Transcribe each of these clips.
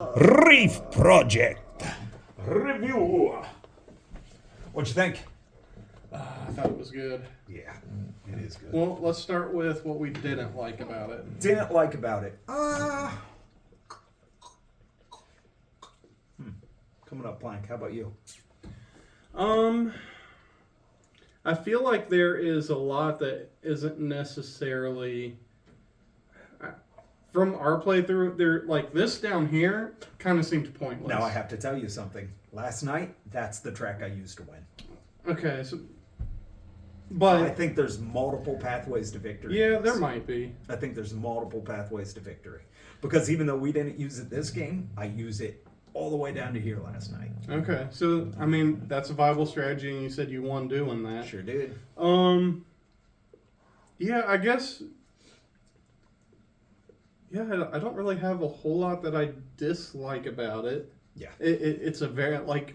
Reef Project review. What'd you think? I thought it was good. Yeah, it is good. Well, let's start with what we didn't like about it. Didn't like about it. Coming up blank. How about you? I feel like there is a lot that isn't necessarily from our playthrough. There, like this down here, kind of seemed pointless. Now I have to tell you something. Last night, that's the track I used to win. Okay, so, but I think there's multiple pathways to victory. Yeah, there might be. I think there's multiple pathways to victory because even though we didn't use it this game, I use it all the way down to here last night. Okay, so I mean that's a viable strategy, and you said you won doing that. Sure did. Yeah, I guess. Yeah, I don't really have a whole lot that I dislike about it. Yeah. It's a very, like,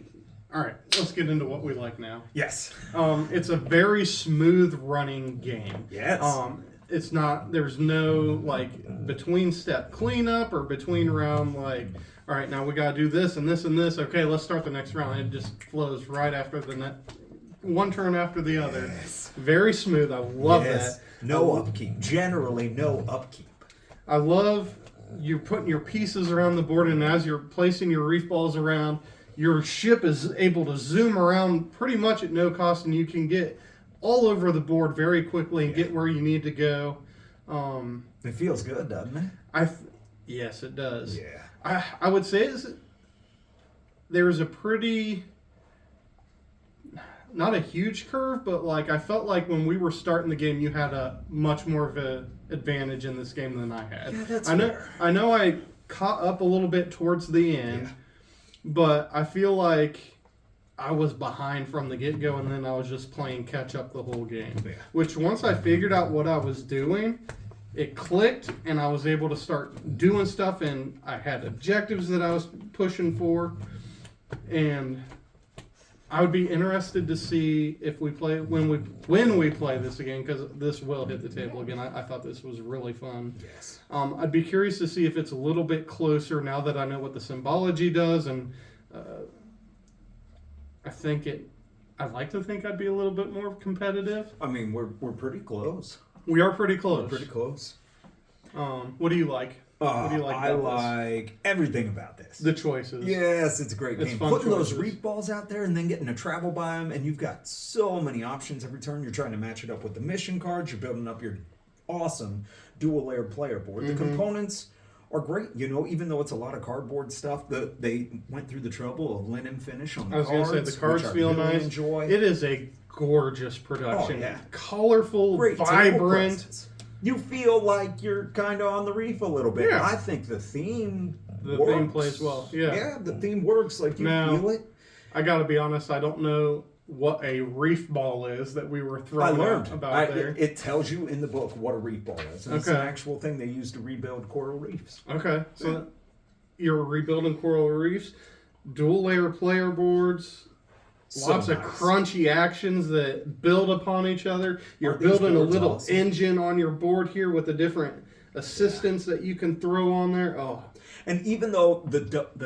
all right, let's get into what we like now. Yes. It's a very smooth running game. Yes. It's not, there's no, like, between step cleanup or between round, like, all right, now we got to do this and this and this. Okay, let's start the next round. It just flows right after the one turn after the other. Yes. Very smooth. I love that. No upkeep. Generally, no upkeep. I love you're putting your pieces around the board, and as you're placing your reef balls around, your ship is able to zoom around pretty much at no cost, and you can get all over the board very quickly and get where you need to go. It feels good, doesn't it? Yes, it does. Yeah. I would say there was a pretty, not a huge curve, but like I felt like when we were starting the game, you had a much more of an advantage in this game than I had. Yeah, that's fair. I know I caught up a little bit towards the end, but I feel like I was behind from the get-go, and then I was just playing catch-up the whole game. Yeah. Which once I figured out what I was doing, it clicked, and I was able to start doing stuff, and I had objectives that I was pushing for, and I would be interested to see if we play when we play this again, because this will hit the table again. I thought this was really fun. Yes. I'd be curious to see if it's a little bit closer now that I know what the symbology does, and I'd like to think I'd be a little bit more competitive. I mean, we're pretty close. We are pretty close. We're pretty close. What do you like? What do you like I about like everything about this. the choices? Yes, it's a great It's game. fun Putting choices. those reef balls out there and then getting to travel by them, and you've got so many options every turn. You're trying to match it up with the mission cards. You're building up your awesome dual-layered player board. The components are great. You know, even though it's a lot of cardboard stuff, they went through the trouble of linen finish on the cards. I was going to say, the cards which I feel really nice. Enjoy. It is a gorgeous production. Oh, yeah. Colorful, Great table vibrant. presence. You feel like you're kind of on the reef a little bit. Yeah. I think the theme The works. theme plays well. Yeah. Yeah, the theme works. Like, you Now, feel it. I got to be honest, I don't know what a reef ball is that we were I throwing learned. out about there. It tells you in the book what a reef ball is. And It's an Okay. actual thing they use to rebuild coral reefs. Okay, so you're rebuilding coral reefs, dual layer player boards, lots of nice. crunchy actions that build upon each other. You're Aren't these building a boards little awesome? engine on your board here with the different assistants that you can throw on there. Oh, And even though the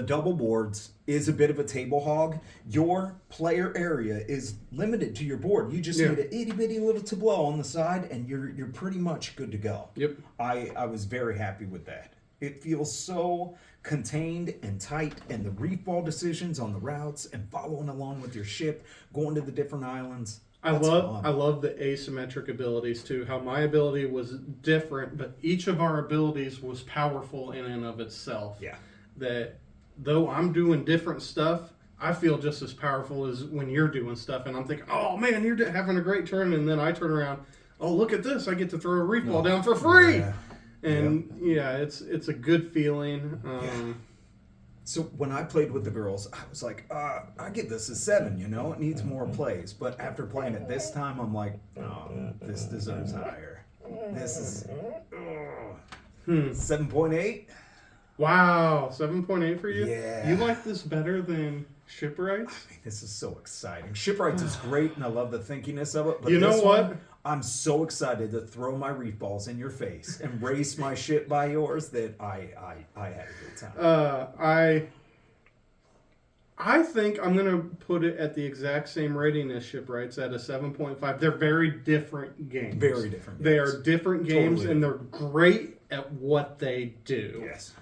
double boards is a bit of a table hog, your player area is limited to your board. You just Yeah. need an itty bitty little tableau on the side, and you're pretty much good to go. Yep. I was very happy with that. It feels so contained and tight, and the reef ball decisions on the routes and following along with your ship, going to the different islands. I That's love fun. the asymmetric abilities too. How my ability was different, but each of our abilities was powerful in and of itself. Yeah. That though I'm doing different stuff, I feel just as powerful as when you're doing stuff, and I'm thinking, "Oh man, you're having a great turn," and then I turn around, "Oh look at this! I get to throw a reef ball down for free!" Yeah. And it's a good feeling. So when I played with the girls, I was like, I give this a 7, you know? It needs more plays. But after playing it this time, I'm like, oh, this deserves higher. This is 7.8. Wow, 7.8 for you? Yeah. You like this better than Shipwrights? I mean, this is so exciting. Shipwrights is great, and I love the thinkiness of it. But You know this what? one, I'm so excited to throw my reef balls in your face and race my ship by yours that I had a good time. I think I'm going to put it at the exact same rating as Shipwrights at a 7.5. They're very different games. Very different. They games. are different games, Totally and they're great at what they do. Yes.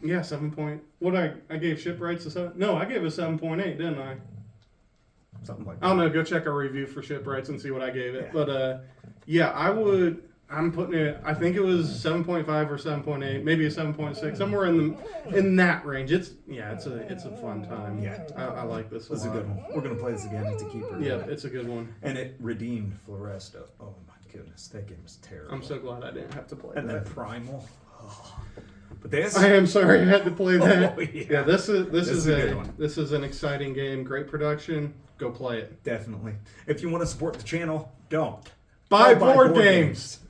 Yeah, 7 point. What I gave Shipwrights a 7? No, I gave it a 7.8, didn't I? Something like I that. don't know. Go check our review for Shipwrights and see what I gave it. Yeah. But yeah, I would. I'm putting it. I think it was 7.5 or 7.8, maybe a 7.6, somewhere in that range. It's a fun time. Yeah. I like this. This is a good one. We're gonna play this again. It's a keeper. Yeah, it's a good one. And it redeemed Floresta. Oh my goodness, that game was terrible. I'm so glad I didn't have to play And then that. Primal. Oh. But this. I am sorry I had to play that. Oh, yeah. Yeah, this is is a good one. This is an exciting game. Great production. Go play it. Definitely. If you want to support the channel, don't. Buy Go board games.